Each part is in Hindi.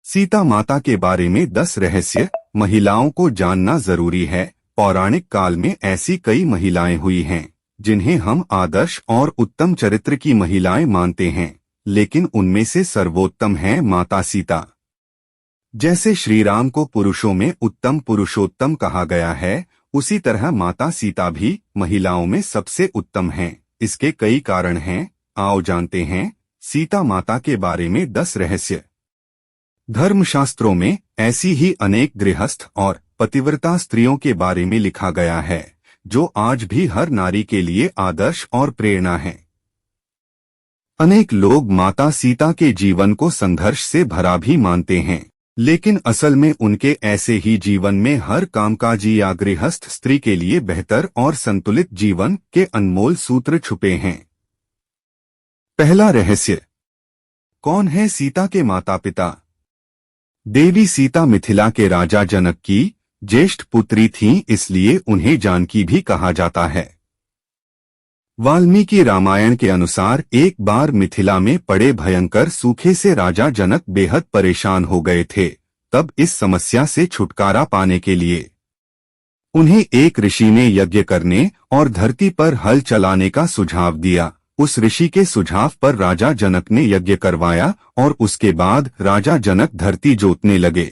सीता माता के बारे में 10 रहस्य महिलाओं को जानना जरूरी है। पौराणिक काल में ऐसी कई महिलाएं हुई हैं जिन्हें हम आदर्श और उत्तम चरित्र की महिलाएं मानते हैं, लेकिन उनमें से सर्वोत्तम है माता सीता। जैसे श्री राम को पुरुषों में उत्तम पुरुषोत्तम कहा गया है, उसी तरह माता सीता भी महिलाओं में सबसे उत्तम हैं। इसके कई कारण हैं, आओ जानते हैं सीता माता के बारे में 10 रहस्य। धर्मशास्त्रों में ऐसी ही अनेक गृहस्थ और पतिव्रता स्त्रियों के बारे में लिखा गया है, जो आज भी हर नारी के लिए आदर्श और प्रेरणा है। अनेक लोग माता सीता के जीवन को संघर्ष से भरा भी मानते हैं, लेकिन असल में उनके ऐसे ही जीवन में हर कामकाजी या गृहस्थ स्त्री के लिए बेहतर और संतुलित जीवन के अनमोल सूत्र छुपे हैं। पहला रहस्य। कौन है सीता के माता पिता? देवी सीता मिथिला के राजा जनक की ज्येष्ठ पुत्री थीं, इसलिए उन्हें जानकी भी कहा जाता है। वाल्मीकि रामायण के अनुसार एक बार मिथिला में पड़े भयंकर सूखे से राजा जनक बेहद परेशान हो गए थे। तब इस समस्या से छुटकारा पाने के लिए उन्हें एक ऋषि ने यज्ञ करने और धरती पर हल चलाने का सुझाव दिया। उस ऋषि के सुझाव पर राजा जनक ने यज्ञ करवाया और उसके बाद राजा जनक धरती जोतने लगे।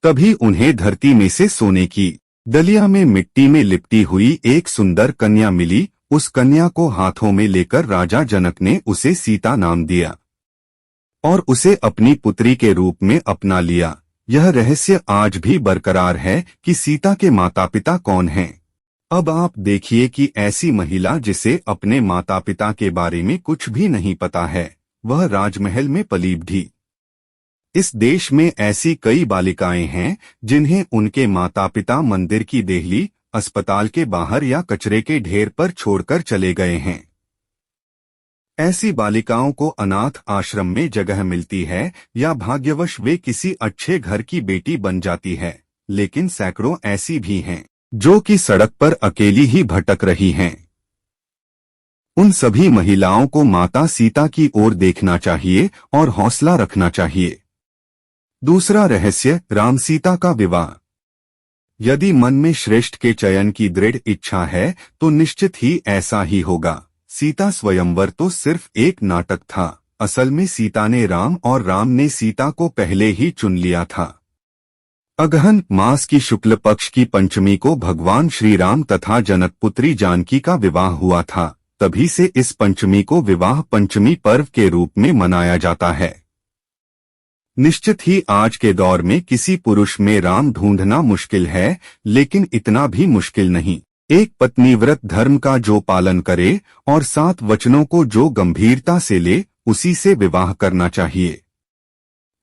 तभी उन्हें धरती में से सोने की दलिया में मिट्टी में लिपटी हुई एक सुंदर कन्या मिली। उस कन्या को हाथों में लेकर राजा जनक ने उसे सीता नाम दिया और उसे अपनी पुत्री के रूप में अपना लिया। यह रहस्य आज भी बरकरार है कि सीता के माता पिता कौन हैं। अब आप देखिए कि ऐसी महिला जिसे अपने माता पिता के बारे में कुछ भी नहीं पता है, वह राजमहल में पली बढ़ी। इस देश में ऐसी कई बालिकाएं हैं जिन्हें उनके माता पिता मंदिर की देहली, अस्पताल के बाहर या कचरे के ढेर पर छोड़कर चले गए हैं। ऐसी बालिकाओं को अनाथ आश्रम में जगह मिलती है या भाग्यवश वे किसी अच्छे घर की बेटी बन जाती है, लेकिन सैकड़ों ऐसी भी हैं जो कि सड़क पर अकेली ही भटक रही हैं। उन सभी महिलाओं को माता सीता की ओर देखना चाहिए और हौसला रखना चाहिए। दूसरा रहस्य, राम सीता का विवाह। यदि मन में श्रेष्ठ के चयन की दृढ़ इच्छा है तो निश्चित ही ऐसा ही होगा। सीता स्वयंवर तो सिर्फ एक नाटक था। असल में सीता ने राम और राम ने सीता को पहले ही चुन लिया था। अगहन मास की शुक्ल पक्ष की पंचमी को भगवान श्री राम तथा जनकपुत्री जानकी का विवाह हुआ था। तभी से इस पंचमी को विवाह पंचमी पर्व के रूप में मनाया जाता है। निश्चित ही आज के दौर में किसी पुरुष में राम ढूंढना मुश्किल है, लेकिन इतना भी मुश्किल नहीं। एक पत्नी व्रत धर्म का जो पालन करे और 7 वचनों को जो गंभीरता से ले, उसी से विवाह करना चाहिए।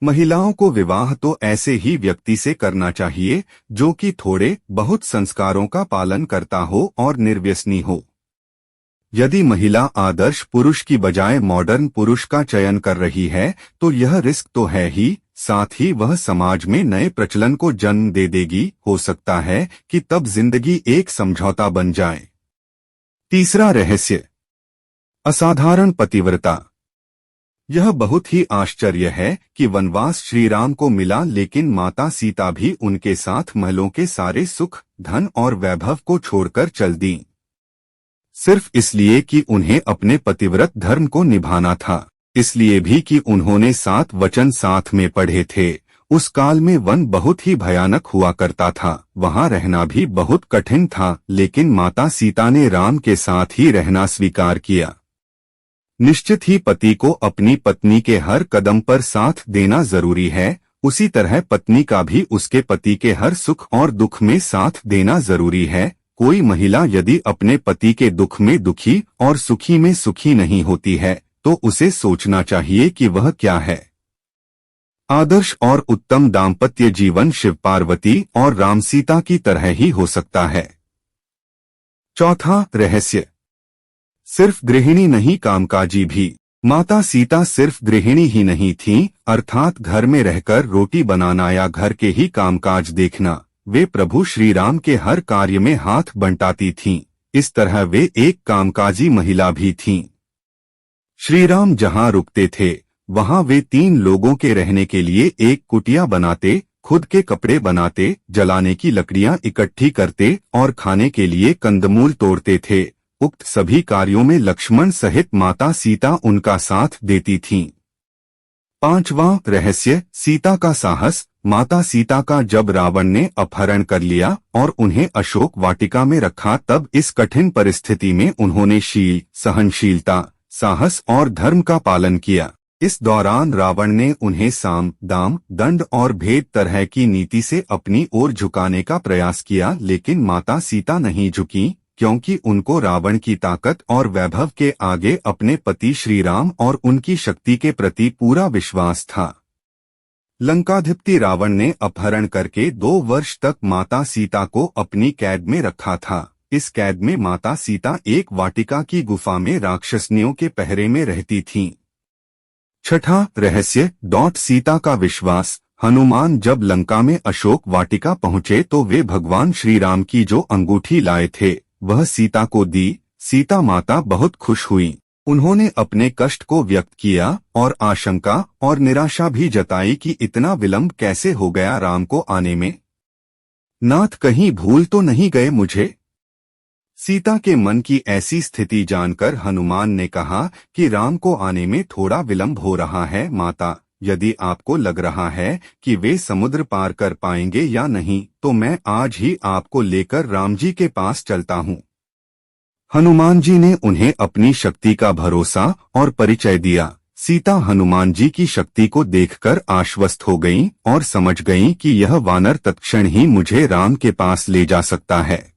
महिलाओं को विवाह तो ऐसे ही व्यक्ति से करना चाहिए जो कि थोड़े बहुत संस्कारों का पालन करता हो और निर्व्यसनी हो। यदि महिला आदर्श पुरुष की बजाय मॉडर्न पुरुष का चयन कर रही है तो यह रिस्क तो है ही, साथ ही वह समाज में नए प्रचलन को जन्म दे देगी। हो सकता है कि तब जिंदगी एक समझौता बन जाए। तीसरा रहस्य, असाधारण पतिव्रता। यह बहुत ही आश्चर्य है कि वनवास श्री राम को मिला, लेकिन माता सीता भी उनके साथ महलों के सारे सुख, धन और वैभव को छोड़कर चल दी, सिर्फ इसलिए कि उन्हें अपने पतिव्रत धर्म को निभाना था। इसलिए भी कि उन्होंने 7 वचन साथ में पढ़े थे। उस काल में वन बहुत ही भयानक हुआ करता था, वहां रहना भी बहुत कठिन था, लेकिन माता सीता ने राम के साथ ही रहना स्वीकार किया। निश्चित ही पति को अपनी पत्नी के हर कदम पर साथ देना जरूरी है, उसी तरह पत्नी का भी उसके पति के हर सुख और दुख में साथ देना जरूरी है। कोई महिला यदि अपने पति के दुख में दुखी और सुखी में सुखी नहीं होती है तो उसे सोचना चाहिए कि वह क्या है। आदर्श और उत्तम दाम्पत्य जीवन शिव पार्वती और राम सीता की तरह ही हो सकता है। चौथा रहस्य, सिर्फ गृहिणी नहीं कामकाजी भी। माता सीता सिर्फ गृहिणी ही नहीं थीं, अर्थात घर में रहकर रोटी बनाना या घर के ही कामकाज देखना। वे प्रभु श्री राम के हर कार्य में हाथ बंटाती थीं। इस तरह वे एक कामकाजी महिला भी थीं। श्री राम जहां रुकते थे वहां वे 3 लोगों के रहने के लिए एक कुटिया बनाते, खुद के कपड़े बनाते, जलाने की लकड़ियां इकट्ठी करते और खाने के लिए कंदमूल तोड़ते थे। उक्त सभी कार्यों में लक्ष्मण सहित माता सीता उनका साथ देती थीं। 5वां रहस्य, सीता का साहस। माता सीता का जब रावण ने अपहरण कर लिया और उन्हें अशोक वाटिका में रखा, तब इस कठिन परिस्थिति में उन्होंने शील, सहनशीलता, साहस और धर्म का पालन किया। इस दौरान रावण ने उन्हें साम, दाम, दंड और भेद तरह की नीति से अपनी ओर झुकाने का प्रयास किया, लेकिन माता सीता नहीं झुकी, क्योंकि उनको रावण की ताकत और वैभव के आगे अपने पति श्री राम और उनकी शक्ति के प्रति पूरा विश्वास था। लंकाधिपति रावण ने अपहरण करके 2 वर्ष तक माता सीता को अपनी कैद में रखा था। इस कैद में माता सीता एक वाटिका की गुफा में राक्षसनियों के पहरे में रहती थीं। 6वां रहस्य, सीता का विश्वास। हनुमान जब लंका में अशोक वाटिका पहुंचे तो वे भगवान श्री राम की जो अंगूठी लाए थे वह सीता को दी। सीता माता बहुत खुश हुई। उन्होंने अपने कष्ट को व्यक्त किया और आशंका और निराशा भी जताई कि इतना विलंब कैसे हो गया राम को आने में। नाथ, कहीं भूल तो नहीं गए मुझे? सीता के मन की ऐसी स्थिति जानकर हनुमान ने कहा कि राम को आने में थोड़ा विलंब हो रहा है। माता, यदि आपको लग रहा है कि वे समुद्र पार कर पाएंगे या नहीं, तो मैं आज ही आपको लेकर राम जी के पास चलता हूँ। हनुमान जी ने उन्हें अपनी शक्ति का भरोसा और परिचय दिया। सीता हनुमान जी की शक्ति को देखकर आश्वस्त हो गईं और समझ गईं कि यह वानर तत्क्षण ही मुझे राम के पास ले जा सकता है।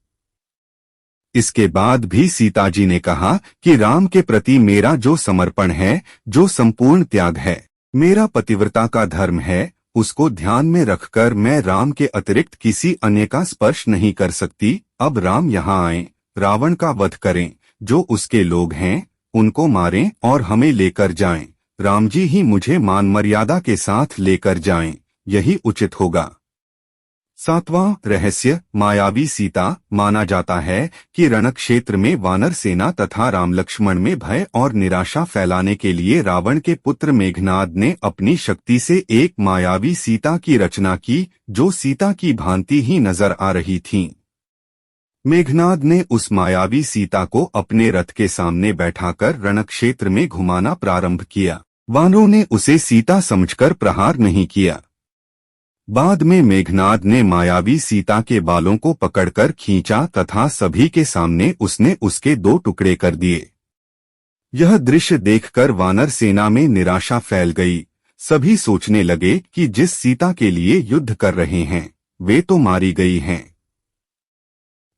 इसके बाद भी सीता जी ने कहा कि राम के प्रति मेरा जो समर्पण है, जो संपूर्ण त्याग है, मेरा पतिव्रता का धर्म है, उसको ध्यान में रखकर मैं राम के अतिरिक्त किसी अन्य का स्पर्श नहीं कर सकती। अब राम यहाँ आए, रावण का वध करें, जो उसके लोग हैं उनको मारें और हमें लेकर जाएं। राम जी ही मुझे मान मर्यादा के साथ लेकर जाएं, यही उचित होगा। 7वां रहस्य, मायावी सीता। माना जाता है कि रणक्षेत्र में वानर सेना तथा राम लक्ष्मण में भय और निराशा फैलाने के लिए रावण के पुत्र मेघनाद ने अपनी शक्ति से एक मायावी सीता की रचना की, जो सीता की भांति ही नजर आ रही थीं। मेघनाद ने उस मायावी सीता को अपने रथ के सामने बैठाकर रणक्षेत्र में घुमाना प्रारंभ किया। वानरों ने उसे सीता समझकर प्रहार नहीं किया। बाद में मेघनाद ने मायावी सीता के बालों को पकड़कर खींचा तथा सभी के सामने उसने उसके 2 टुकड़े कर दिए। यह दृश्य देखकर वानर सेना में निराशा फैल गई। सभी सोचने लगे कि जिस सीता के लिए युद्ध कर रहे हैं वे तो मारी गई हैं,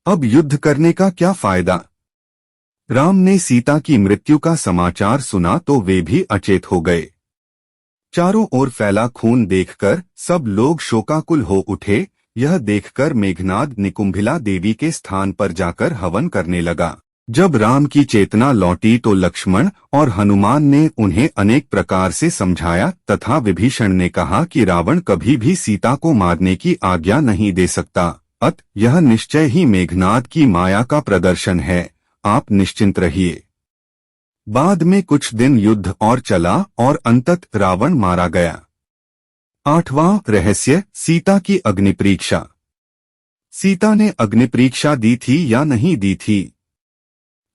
अब युद्ध करने का क्या फायदा। राम ने सीता की मृत्यु का समाचार सुना तो वे भी अचेत हो गए। चारों ओर फैला खून देखकर सब लोग शोकाकुल हो उठे। यह देखकर मेघनाद निकुंभिला देवी के स्थान पर जाकर हवन करने लगा। जब राम की चेतना लौटी तो लक्ष्मण और हनुमान ने उन्हें अनेक प्रकार से समझाया तथा विभीषण ने कहा कि रावण कभी भी सीता को मारने की आज्ञा नहीं दे सकता। यह निश्चय ही मेघनाद की माया का प्रदर्शन है, आप निश्चिंत रहिए। बाद में कुछ दिन युद्ध और चला और अंततः रावण मारा गया। 8वां रहस्य, सीता की अग्निपरीक्षा। सीता ने अग्निपरीक्षा दी थी या नहीं दी थी,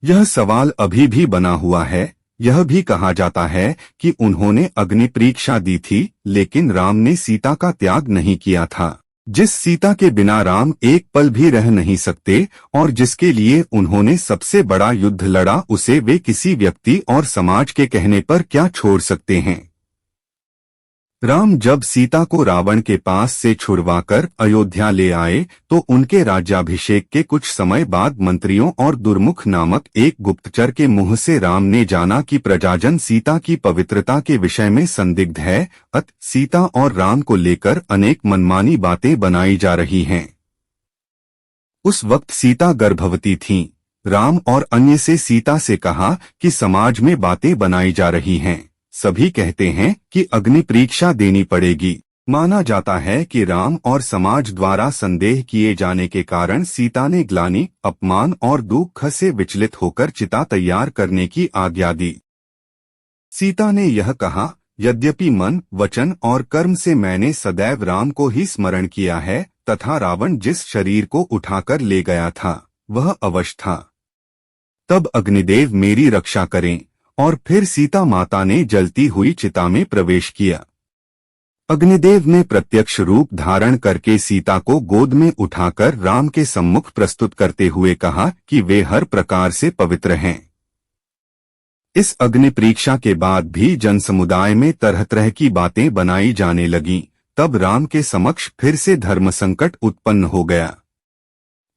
यह सवाल अभी भी बना हुआ है। यह भी कहा जाता है कि उन्होंने अग्निपरीक्षा दी थी, लेकिन राम ने सीता का त्याग नहीं किया था। जिस सीता के बिना राम एक पल भी रह नहीं सकते और जिसके लिए उन्होंने सबसे बड़ा युद्ध लड़ा, उसे वे किसी व्यक्ति और समाज के कहने पर क्या छोड़ सकते हैं। राम जब सीता को रावण के पास से छुड़वाकर अयोध्या ले आए तो उनके राज्याभिषेक के कुछ समय बाद मंत्रियों और दुर्मुख नामक एक गुप्तचर के मुंह से राम ने जाना कि प्रजाजन सीता की पवित्रता के विषय में संदिग्ध है। सीता और राम को लेकर अनेक मनमानी बातें बनाई जा रही हैं। उस वक्त सीता गर्भवती थीं। राम और अन्य से सीता से कहा कि समाज में बातें बनाई जा रही हैं। सभी कहते हैं कि अग्नि परीक्षा देनी पड़ेगी। माना जाता है कि राम और समाज द्वारा संदेह किए जाने के कारण सीता ने ग्लानि, अपमान और दुख से विचलित होकर चिता तैयार करने की आज्ञा दी। सीता ने यह कहा यद्यपि मन, वचन और कर्म से मैंने सदैव राम को ही स्मरण किया है, तथा रावण जिस शरीर को उठाकर ले गया था वह अवश था। तब अग्निदेव मेरी रक्षा करें। और फिर सीता माता ने जलती हुई चिता में प्रवेश किया। अग्निदेव ने प्रत्यक्ष रूप धारण करके सीता को गोद में उठाकर राम के सम्मुख प्रस्तुत करते हुए कहा कि वे हर प्रकार से पवित्र हैं। इस अग्नि परीक्षा के बाद भी जनसमुदाय में तरह तरह की बातें बनाई जाने लगीं। तब राम के समक्ष फिर से धर्म संकट उत्पन्न हो गया।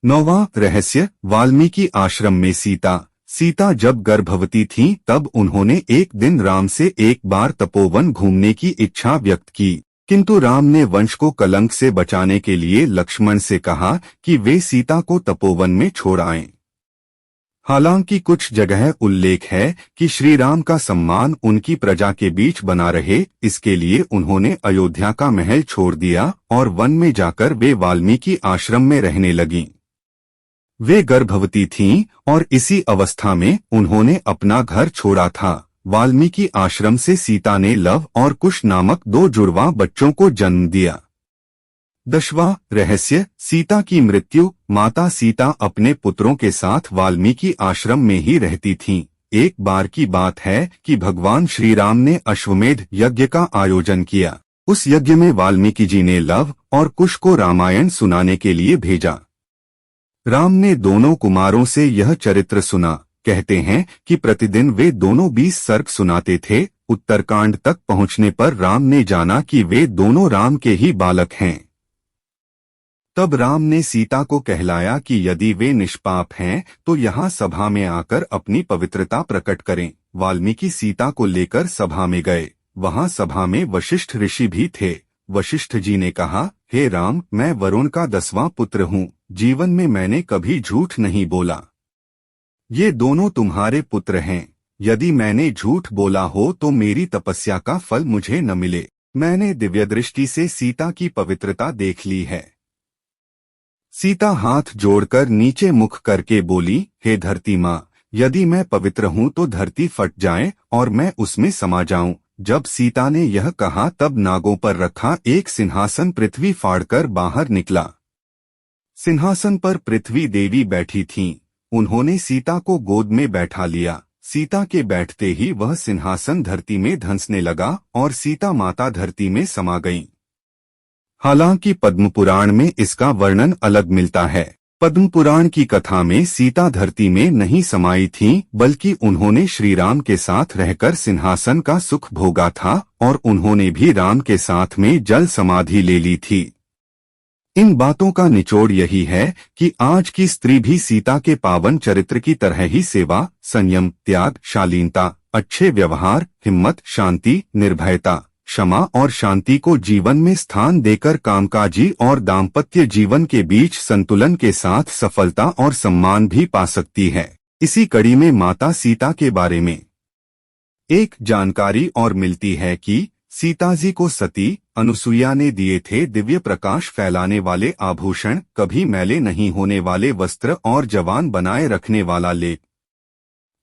9वां रहस्य, वाल्मीकि आश्रम में सीता जब गर्भवती थीं तब उन्होंने एक दिन राम से एक बार तपोवन घूमने की इच्छा व्यक्त की, किंतु राम ने वंश को कलंक से बचाने के लिए लक्ष्मण से कहा कि वे सीता को तपोवन में छोड़ आएं। हालांकि कुछ जगह उल्लेख है कि श्री राम का सम्मान उनकी प्रजा के बीच बना रहे, इसके लिए उन्होंने अयोध्या का महल छोड़ दिया और वन में जाकर वे वाल्मीकि आश्रम में रहने लगीं। वे गर्भवती थीं और इसी अवस्था में उन्होंने अपना घर छोड़ा था। वाल्मीकि आश्रम से सीता ने लव और कुश नामक 2 जुड़वा बच्चों को जन्म दिया। 10वां रहस्य, सीता की मृत्यु। माता सीता अपने पुत्रों के साथ वाल्मीकि आश्रम में ही रहती थीं। एक बार की बात है कि भगवान श्री राम ने अश्वमेध यज्ञ का आयोजन किया। उस यज्ञ में वाल्मीकि जी ने लव और कुश को रामायण सुनाने के लिए भेजा। राम ने दोनों कुमारों से यह चरित्र सुना। कहते हैं कि प्रतिदिन वे दोनों 20 सर्ग सुनाते थे। उत्तरकांड तक पहुंचने पर राम ने जाना कि वे दोनों राम के ही बालक हैं। तब राम ने सीता को कहलाया कि यदि वे निष्पाप हैं तो यहाँ सभा में आकर अपनी पवित्रता प्रकट करें। वाल्मीकि सीता को लेकर सभा में गए। वहाँ सभा में वशिष्ठ ऋषि भी थे। वशिष्ठ जी ने कहा, हे राम, मैं वरुण का 10वां पुत्र हूँ। जीवन में मैंने कभी झूठ नहीं बोला। ये दोनों तुम्हारे पुत्र हैं। यदि मैंने झूठ बोला हो तो मेरी तपस्या का फल मुझे न मिले। मैंने दिव्य दृष्टि से सीता की पवित्रता देख ली है। सीता हाथ जोड़कर नीचे मुख करके बोली, हे धरती माँ, यदि मैं पवित्र हूँ तो धरती फट जाए और मैं उसमें समा जाऊं। जब सीता ने यह कहा तब नागों पर रखा एक सिंहासन पृथ्वी फाड़कर बाहर निकला। सिंहासन पर पृथ्वी देवी बैठी थीं। उन्होंने सीता को गोद में बैठा लिया। सीता के बैठते ही वह सिंहासन धरती में धंसने लगा और सीता माता धरती में समा गईं। हालांकि पद्म पुराण में इसका वर्णन अलग मिलता है। पद्म पुराण की कथा में सीता धरती में नहीं समाई थीं, बल्कि उन्होंने श्री राम के साथ रहकर सिंहासन का सुख भोगा था और उन्होंने भी राम के साथ में जल समाधि ले ली थी। इन बातों का निचोड़ यही है कि आज की स्त्री भी सीता के पावन चरित्र की तरह ही सेवा, संयम, त्याग, शालीनता, अच्छे व्यवहार, हिम्मत, शांति, निर्भयता, क्षमा और शांति को जीवन में स्थान देकर कामकाजी और दाम्पत्य जीवन के बीच संतुलन के साथ सफलता और सम्मान भी पा सकती है। इसी कड़ी में माता सीता के बारे में एक जानकारी और मिलती है कि सीता जी को सती अनुसुईया ने दिए थे दिव्य प्रकाश फैलाने वाले आभूषण, कभी मैले नहीं होने वाले वस्त्र और जवान बनाए रखने वाला लेप।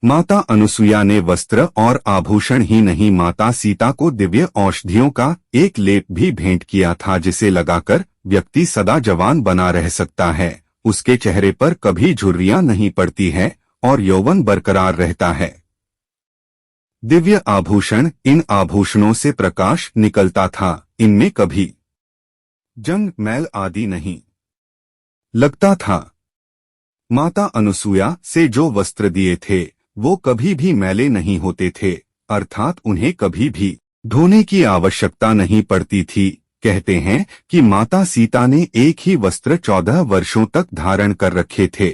माता अनुसुईया ने वस्त्र और आभूषण ही नहीं, माता सीता को दिव्य औषधियों का एक लेप भी भेंट किया था, जिसे लगाकर व्यक्ति सदा जवान बना रह सकता है। उसके चेहरे पर कभी झुर्रियां नहीं पड़ती है और यौवन बरकरार रहता है। दिव्य आभूषण, इन आभूषणों से प्रकाश निकलता था। इनमें कभी जंग, मैल आदि नहीं लगता था। माता अनुसुईया से जो वस्त्र दिए थे वो कभी भी मैले नहीं होते थे, अर्थात उन्हें कभी भी धोने की आवश्यकता नहीं पड़ती थी। कहते हैं कि माता सीता ने एक ही वस्त्र 14 वर्षों तक धारण कर रखे थे।